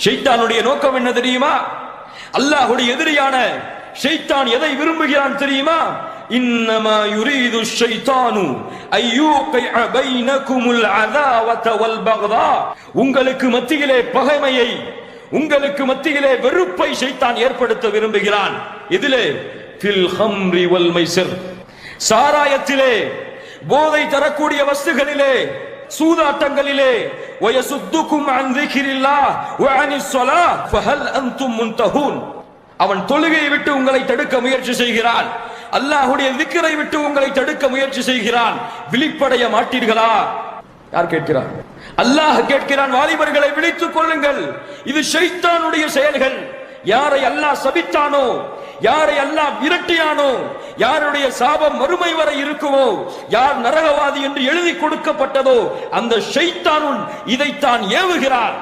ஷைத்தானுடைய நோக்கம் என்ன தெரியுமா? அல்லாஹ்வுடைய எதிரியான ஷைத்தான் எதை விரும்புகிறான் தெரியுமா? இன்னமா யுரீது ஷைத்தானு அய்யூகிஅ பைனகுமுல் அதாவத வல் பக்தா, உங்களுக்கு மத்தியிலே பகைமையை, உங்களுக்கு மத்தியிலே வெறுப்பை ஷைத்தான் ஏற்படுத்த விரும்புகிறான். இதிலே ஃபில் ஹம்ரி வல் மைசிர், சாராயத்திலே, போதை தரக்கூடிய வஸ்துகளிலே, சூதாட்டங்களிலே, வயசுத்துக்கும் அன் திக்ரில்லாஹ் வ அனிஸ் ஸலாத் ஃபஹல் அன்தும் முன்தஹூன், அவன் தொழுகையை விட்டு உங்களை தடுக்க முயற்சி செய்கிறான், அல்லாஹ்வுடைய திக்ரை விட்டு உங்களை தடுக்க முயற்சி செய்கிறான், விழிப்படைய மாட்டீர்களா? யார் கேட்கிறார்? அல்லாஹ் கேட்கிறான், வாலிபர்களை விழித்துக் கொள்ளுங்கள், இது ஷைத்தானுடைய செயல்கள். யாரை அல்லாஹ் சபித்தானோ, யாரை அல்லாஹ் விரட்டியானோ, யாருடைய சாபம் மறுமை வரை இருக்குமோ, யார் நரகவாதி என்று எழுதி கொடுக்கப்பட்டதோ, அந்த ஷைத்தானுன் இதைத்தான் ஏவுகிறார்.